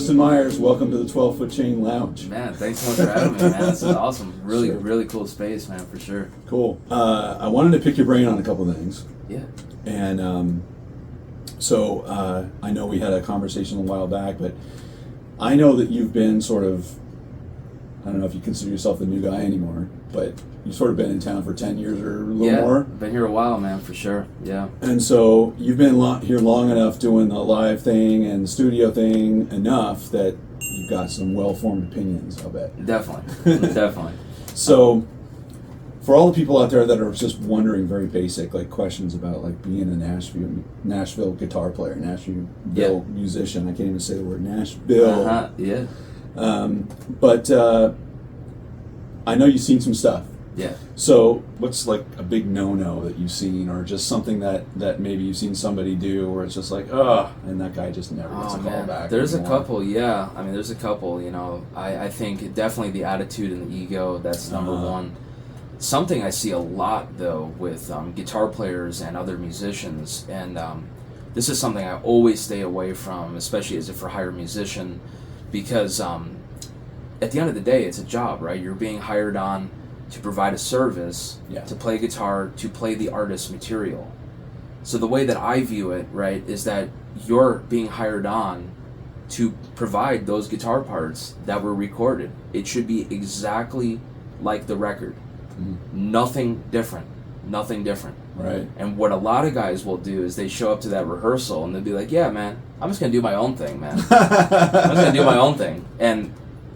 Justin Meyers, welcome to the 12-Foot Chain Lounge. Man, thanks so much for having me, man. This is awesome. Really, Sure. really cool space, man, for sure. Cool. I wanted to pick your brain on a couple of things. Yeah. And so I know we had a conversation a while back, but I know that you've been sort of, I don't know if you consider yourself the new guy anymore, but you've sort of been in town for 10 years or a little more. Been here a while, man, for sure. Yeah. And so you've been here long enough doing the live thing and studio thing enough that you've got some well-formed opinions, I'll bet. Definitely. Definitely. So for all the people out there that are just wondering very basic like questions about like being a Nashville guitar player, Nashville musician, I can't even say the word Nashville. Yeah. But I know you've seen some stuff. Yeah. So what's like a big no-no that you've seen, or just something that maybe you've seen somebody do where it's just like, and that guy just never gets a call back? There's anymore? a couple, yeah. I mean, there's a couple, you know. I think definitely the attitude and the ego, that's number one. Something I see a lot, though, with guitar players and other musicians, and this is something I always stay away from, especially as a for-hire musician, because at the end of the day, it's a job, right? You're being hired on to provide a service, to play guitar, to play the artist's material. So the way that I view it, right, is that you're being hired on to provide those guitar parts that were recorded. It should be exactly like the record. Nothing different. Nothing different. Right. And what a lot of guys will do is they show up to that rehearsal and they'll be like, yeah, man, I'm just going to do my own thing, man. I'm just going to do my own thing. And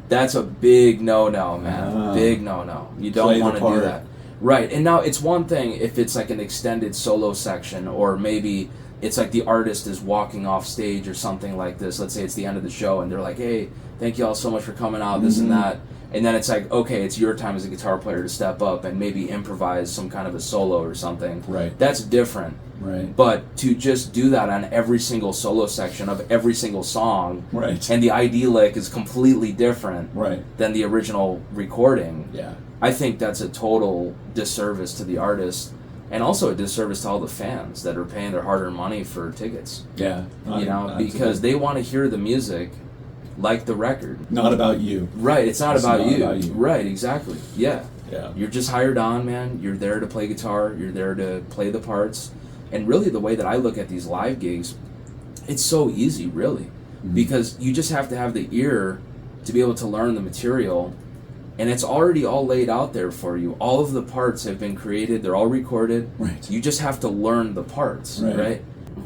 that's a big no-no, man. Big no-no. You don't want to do that. Right. And now it's one thing if it's like an extended solo section, or maybe it's like the artist is walking off stage or something like this. Let's say it's the end of the show and they're like, hey, thank you all so much for coming out, this and that. And then it's like, okay, it's your time as a guitar player to step up and maybe improvise some kind of a solo or something. Right. That's different. Right. But to just do that on every single solo section of every single song, right, and the ID lick is completely different right, than the original recording, yeah, I think that's a total disservice to the artist, and also a disservice to all the fans that are paying their hard-earned money for tickets. Yeah. You know, because they want to hear the music like the record. Not about you. Right, it's not about you. Right, exactly. Yeah. Yeah. You're just hired on, man. You're there to play guitar. You're there to play the parts. And really the way that I look at these live gigs, it's so easy, really. Because you just have to have the ear to be able to learn the material, and it's already all laid out there for you. All of the parts have been created. They're all recorded. Right. You just have to learn the parts, right?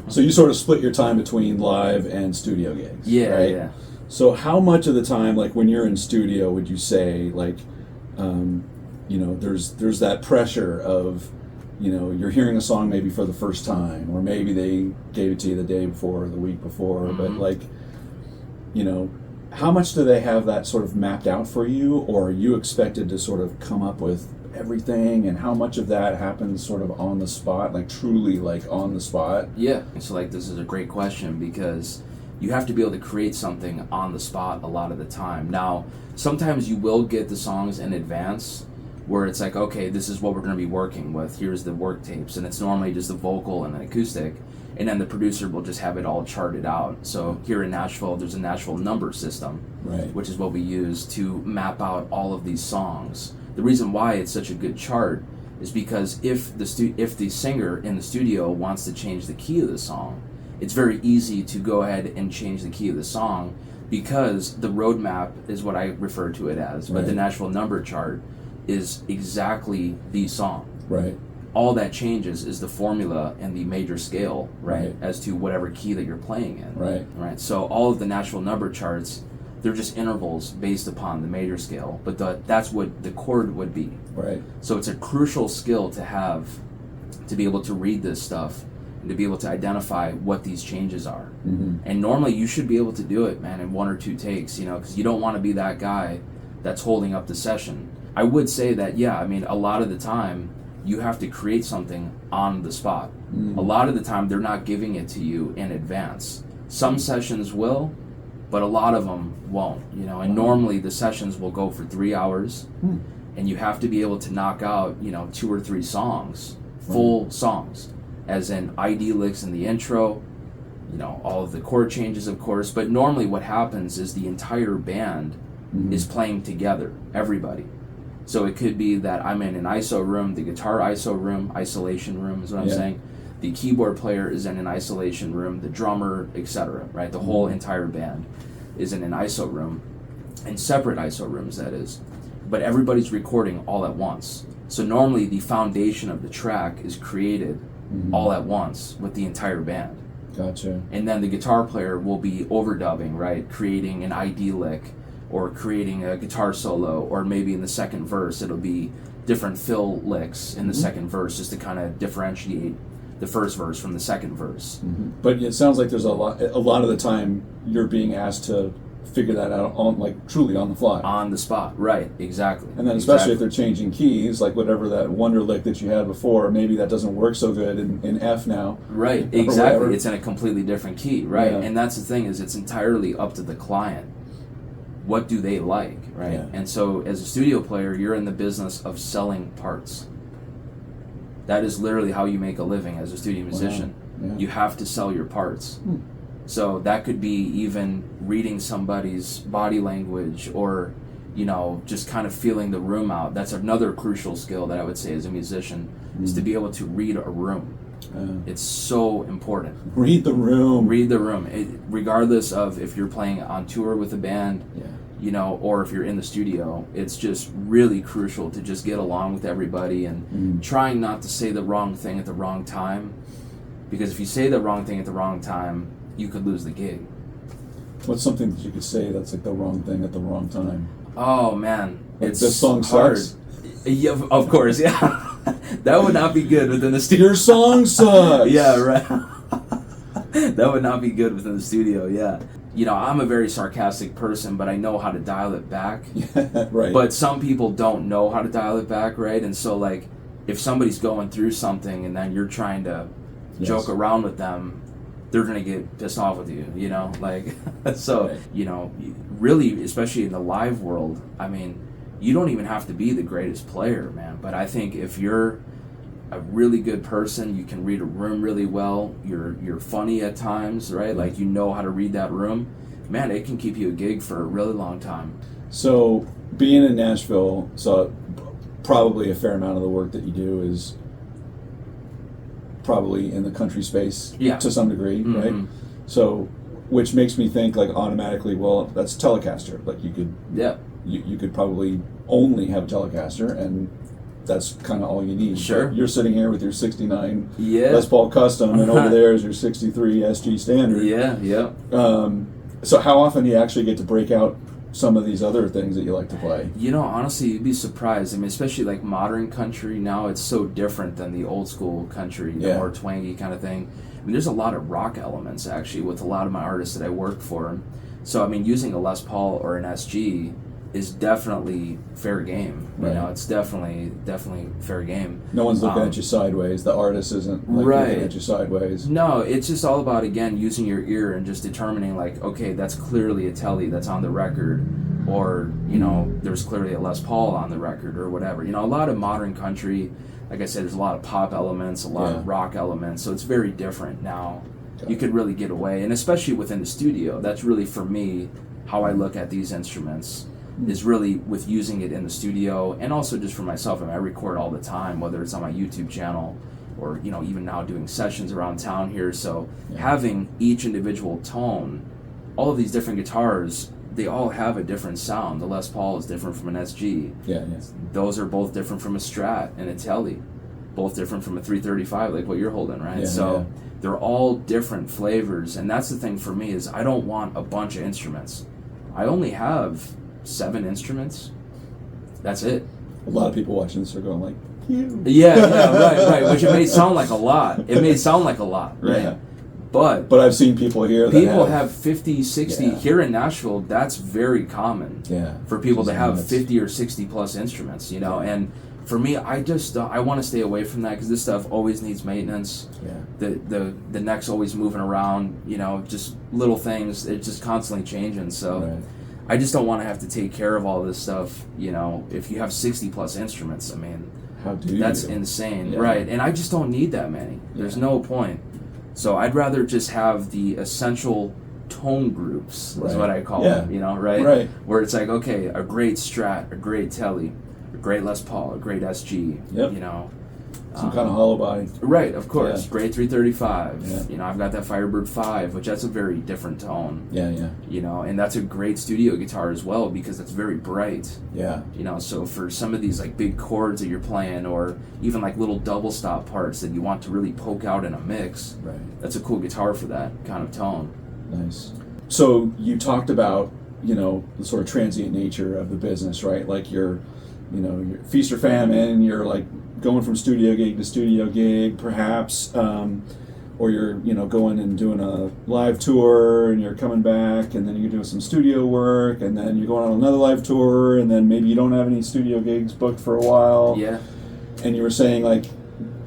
So you sort of split your time between live and studio gigs, Yeah, right? yeah. So how much of the time, like when you're in studio, would you say, like, you know, there's that pressure of, you know, you're hearing a song maybe for the first time, or maybe they gave it to you the day before or the week before, but like, you know, how much do they have that sort of mapped out for you, or are you expected to sort of come up with everything, and how much of that happens sort of on the spot, like truly like on the spot? Yeah, so like this is a great question, because you have to be able to create something on the spot a lot of the time. Now, sometimes you will get the songs in advance, where it's like, okay, this is what we're going to be working with. Here's the work tapes, and it's normally just a vocal and an acoustic, and then the producer will just have it all charted out. So here in Nashville, there's a Nashville number system, right, which is what we use to map out all of these songs. The reason why it's such a good chart is because if the singer in the studio wants to change the key of the song, it's very easy to go ahead and change the key of the song, because the roadmap is what I refer to it as, but the Nashville number chart is exactly the song. Right. All that changes is the formula and the major scale, right, as to whatever key that you're playing in. Right. Right. So all of the Nashville number charts, they're just intervals based upon the major scale, but that's what the chord would be. Right. So it's a crucial skill to have, to be able to read this stuff and to be able to identify what these changes are. And normally you should be able to do it, man, in one or two takes, you know, because you don't want to be that guy that's holding up the session. I would say that, yeah, I mean, a lot of the time you have to create something on the spot. A lot of the time they're not giving it to you in advance. Some sessions will, but a lot of them won't, you know, and normally the sessions will go for 3 hours, and you have to be able to knock out, you know, 2 or 3 songs, full songs, as in ID licks in the intro, all of the chord changes, of course. But normally what happens is the entire band is playing together, everybody. So it could be that I'm in an ISO room, the guitar ISO room, isolation room is what I'm saying. The keyboard player is in an isolation room, the drummer, etc. Right? The whole entire band is in an ISO room, and separate ISO rooms, that is. But everybody's recording all at once. So normally the foundation of the track is created all at once with the entire band. Gotcha. And then the guitar player will be overdubbing, right? Creating an ID lick, or creating a guitar solo, or maybe in the second verse it'll be different fill licks in the second verse, just to kind of differentiate the first verse from the second verse. But it sounds like there's a lot of the time you're being asked to figure that out truly on the fly. On the spot, right, exactly. And then especially if they're changing keys, like whatever that wonder lick that you had before, maybe that doesn't work so good in F now. Right, exactly. It's in a completely different key, right? And that's the thing, is it's entirely up to the client. What do they like, right? Yeah. And so as a studio player, you're in the business of selling parts. That is literally how you make a living as a studio musician. Yeah. You have to sell your parts. So that could be even reading somebody's body language, or just kind of feeling the room out. That's another crucial skill that I would say as a musician, is to be able to read a room. It's so important. Read the room. Read the room. Regardless of if you're playing on tour with a band, or if you're in the studio, it's just really crucial to just get along with everybody and trying not to say the wrong thing at the wrong time. Because if you say the wrong thing at the wrong time, you could lose the gig. What's something that you could say that's like the wrong thing at the wrong time? Oh man, like it's this song hard. Sucks. Yeah, of course, yeah. That would not be good within the studio. Your song sucks. Yeah, right. That would not be good within the studio. Yeah. I'm a very sarcastic person, but I know how to dial it back. Right. But some people don't know how to dial it back, right? And so, like, if somebody's going through something and then you're trying to joke around with them, they're going to get pissed off with you, Like, so, really, especially in the live world, I mean, you don't even have to be the greatest player, man. But I think if you're a really good person, you can read a room really well, you're funny at times, right? Like, how to read that room, man, it can keep you a gig for a really long time. So being in Nashville, so probably a fair amount of the work that you do is probably in the country space to some degree, right? So, which makes me think like automatically, well, that's Telecaster. Like you could you could probably only have a Telecaster, and that's kind of all you need. Sure. But you're sitting here with your 69 Les Paul Custom, and over there is your 63 SG Standard. Yeah. So how often do you actually get to break out some of these other things that you like to play? Honestly, you'd be surprised. I mean, especially like modern country now, it's so different than the old school country, the more twangy kind of thing. I mean, there's a lot of rock elements actually with a lot of my artists that I work for. So, I mean, using a Les Paul or an SG is definitely fair game. Right. It's definitely fair game. No one's looking at you sideways. The artist isn't looking at you sideways. No, it's just all about, again, using your ear and just determining, like, okay, that's clearly a Tele that's on the record, or, there's clearly a Les Paul on the record, or whatever. A lot of modern country, like I said, there's a lot of pop elements, a lot of rock elements, so it's very different now. You could really get away, and especially within the studio, that's really, for me, how I look at these instruments. Is really with using it in the studio, and also just for myself. I mean, I record all the time, whether it's on my YouTube channel or even now doing sessions around town here. So having each individual tone, all of these different guitars, they all have a different sound. The Les Paul is different from an SG. Those are both different from a Strat and a Tele, both different from a 335, like what you're holding, right? They're all different flavors, and that's the thing for me, is I don't want a bunch of instruments. I only have 7 instruments. That's it. A lot of people watching this are going like, "Phew." Right. Which it may sound like a lot. Right? Yeah. But I've seen people here that people have 50, 60 here in Nashville. That's very common. For people to have 50 or 60 plus instruments. And for me, I just I want to stay away from that, because this stuff always needs maintenance. The neck's always moving around. Just little things. It's just constantly changing. So. I just don't want to have to take care of all this stuff, if you have 60 plus instruments, I mean, how do you? That's insane, right? And I just don't need that many. There's no point. So I'd rather just have the essential tone groups, is what I call Yeah. them, you know, right? Right. Where it's like, okay, a great Strat, a great Tele, a great Les Paul, a great SG, Yep. you know. Some kind of hollow body. Right, of course. Yeah. Great 335. Yeah. You know, I've got that Firebird 5, which that's a very different tone. Yeah. You know, and that's a great studio guitar as well because it's very bright. Yeah. You know, so for some of these like big chords that you're playing, or even like little double stop parts that you want to really poke out in a mix, Right. that's a cool guitar for that kind of tone. Nice. So you talked about, you know, the sort of transient nature of the business, right? Like you're feast or famine, you're like going from studio gig to studio gig, perhaps, or you're, you know, going and doing a live tour and you're coming back and then you're doing some studio work and then you're going on another live tour and then maybe you don't have any studio gigs booked for a while. Yeah. And you were saying like,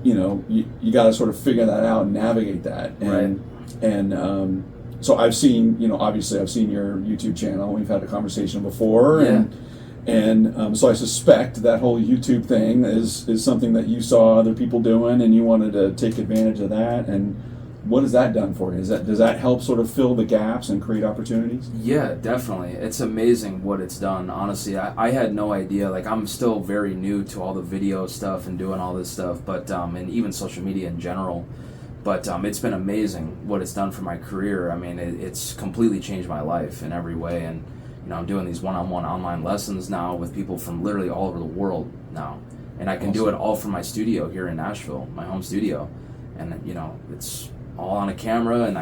you know, you got to sort of figure that out and navigate that. And, Right. And so I've seen, you know, obviously I've seen your YouTube channel. We've had a conversation before. Yeah. And so I suspect that whole YouTube thing is something that you saw other people doing and you wanted to take advantage of that. And what has that done for you? Does that help sort of fill the gaps and create opportunities? Yeah, definitely. It's amazing what it's done. Honestly, I had no idea. Like, I'm still very new to all the video stuff and doing all this stuff, but and even social media in general. But it's been amazing what it's done for my career. I mean, it's completely changed my life in every way. And you know, I'm doing these one-on-one online lessons now with people from literally all over the world now, and I can do it all from my studio here in Nashville, my home studio. And you know, it's all on a camera, and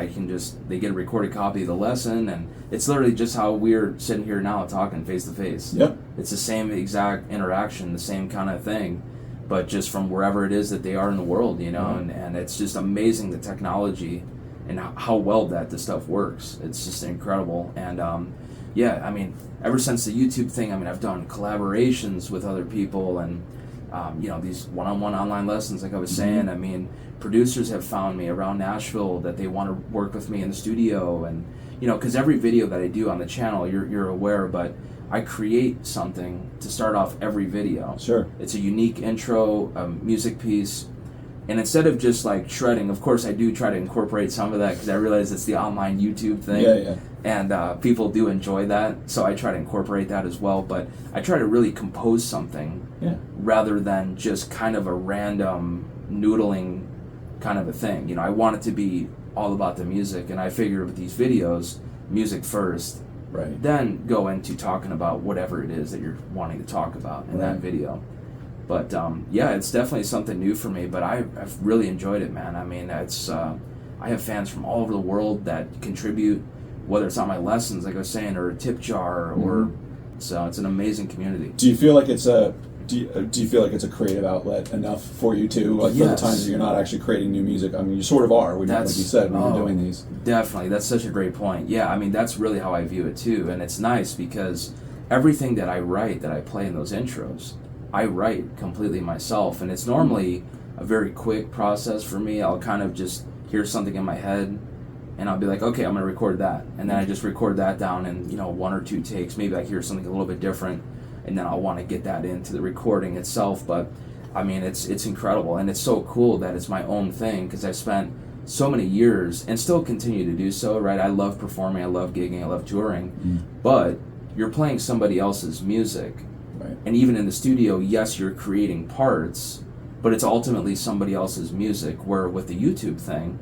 they get a recorded copy of the lesson, and it's literally just how we're sitting here now talking face to face. Yep. It's the same exact interaction, the same kind of thing, but just from wherever it is that they are in the world, you know. Mm-hmm. And it's just amazing, the technology and how well that the stuff works. It's just incredible. And yeah, I mean, ever since the YouTube thing, I mean, I've done collaborations with other people and, you know, these one-on-one online lessons, like I was saying. I mean, producers have found me around Nashville that they want to work with me in the studio. And, you know, because every video that I do on the channel, you're aware, but I create something to start off every video. Sure. It's a unique intro, a music piece. And instead of just like shredding, of course I do try to incorporate some of that because I realize it's the online YouTube thing. Yeah. And people do enjoy that, so I try to incorporate that as well. But I try to really compose something rather than just kind of a random noodling kind of a thing. You know, I want it to be all about the music, and I figure with these videos, music first, Right. then go into talking about whatever it is that you're wanting to talk about in that video. But yeah, it's definitely something new for me, but I've really enjoyed it, man. I mean, it's I have fans from all over the world that contribute, whether it's on my lessons, like I was saying, or a tip jar, or so it's an amazing community. Do you feel like it's a a creative outlet enough for you too? Like for the times that you're not actually creating new music, I mean, you sort of are when, like you said, when you're doing these. Definitely, that's such a great point. Yeah, I mean, that's really how I view it too, and it's nice because everything that I write, that I play in those intros, I write completely myself, and it's normally a very quick process for me. I'll kind of just hear something in my head, and I'll be like, okay, I'm going to record that, and then I just record that down in, you know, 1 or 2 takes. Maybe I hear something a little bit different, and then I'll want to get that into the recording itself. But I mean, it's incredible, and it's so cool that it's my own thing because I've spent so many years and still continue to do so, right? I love performing, I love gigging, I love touring, but you're playing somebody else's music. Right. And even in the studio, yes, you're creating parts, but it's ultimately somebody else's music, where with the YouTube thing,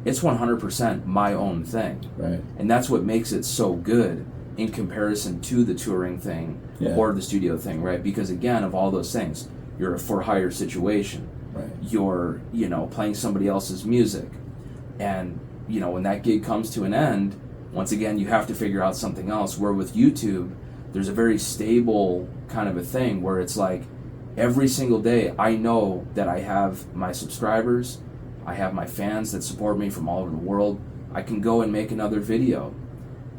it's 100% my own thing. Right. And that's what makes it so good in comparison to the touring thing or the studio thing, right? Because again, of all those things, you're a for-hire situation. Right. You're, you know, playing somebody else's music. And, you know, when that gig comes to an end, once again, you have to figure out something else. Where with YouTube, there's a very stable kind of a thing where it's like every single day I know that I have my subscribers, I have my fans that support me from all over the world. I can go and make another video,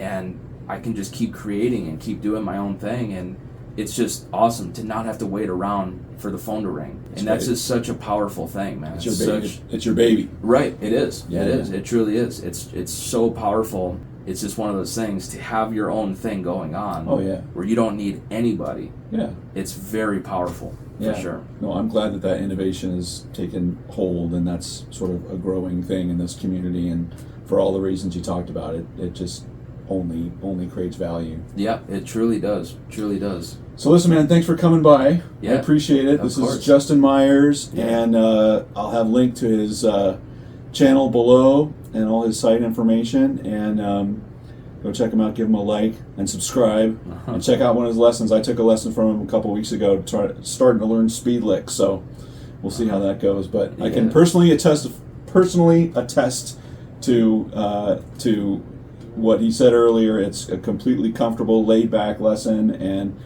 and I can just keep creating and keep doing my own thing, and it's just awesome to not have to wait around for the phone to ring. And that's just such a powerful thing, man. It's your baby. It's your baby. Right, it is. Yeah, it is. It truly is. It's so powerful. it's just one of those things to have your own thing going on. Oh yeah. Where you don't need anybody. Yeah. It's very powerful. Yeah. For sure. No, I'm glad that innovation has taken hold, and that's sort of a growing thing in this community. And for all the reasons you talked about, it just only creates value. Yeah, it truly does. Truly does. So listen, man, thanks for coming by. Yeah, I appreciate it. This course. is Justin Meyers, Yeah. and I'll have a link to his channel below and all his site information. And go check him out, give him a like, and subscribe. And check out one of his lessons. I took a lesson from him a couple weeks ago, starting to learn speed licks. So we'll see how that goes. But I can personally attest to what he said earlier. It's a completely comfortable, laid-back lesson, and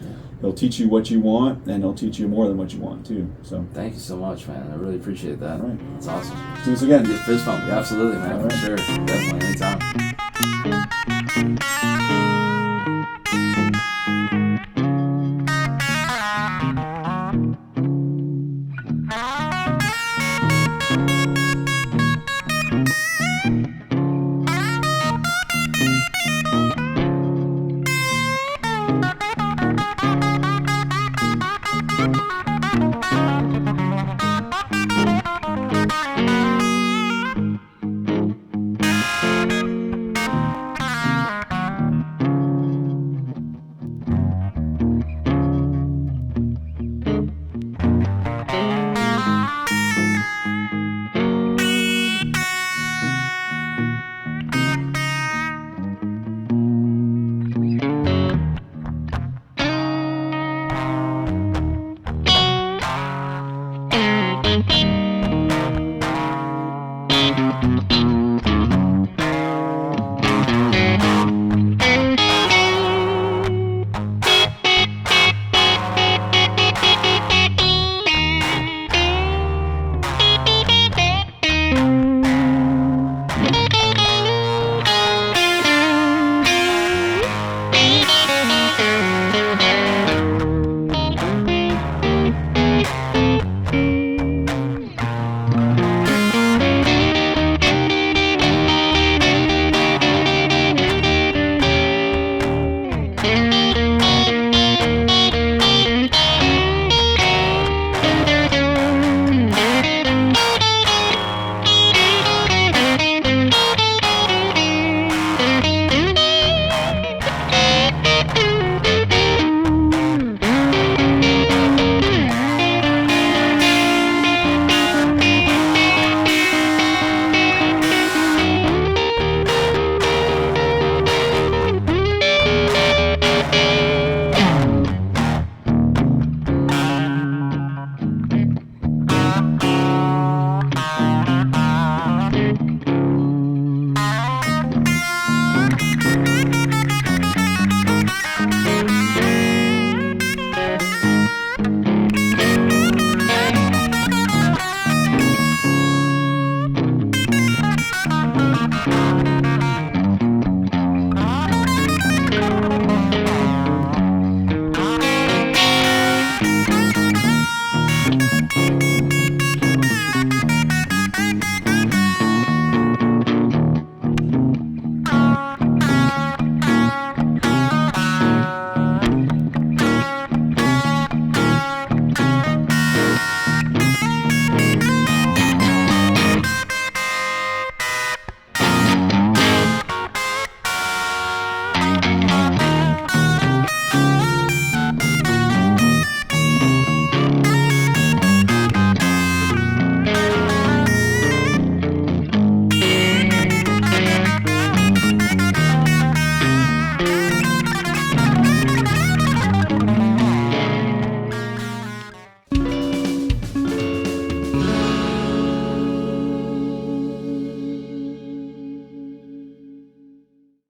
he'll teach you what you want, and he'll teach you more than what you want too. So thank you so much, man. I really appreciate that. All right. That's awesome. Do this again. Fist bump. Yeah, absolutely, man. All For right. sure. Definitely. Anytime.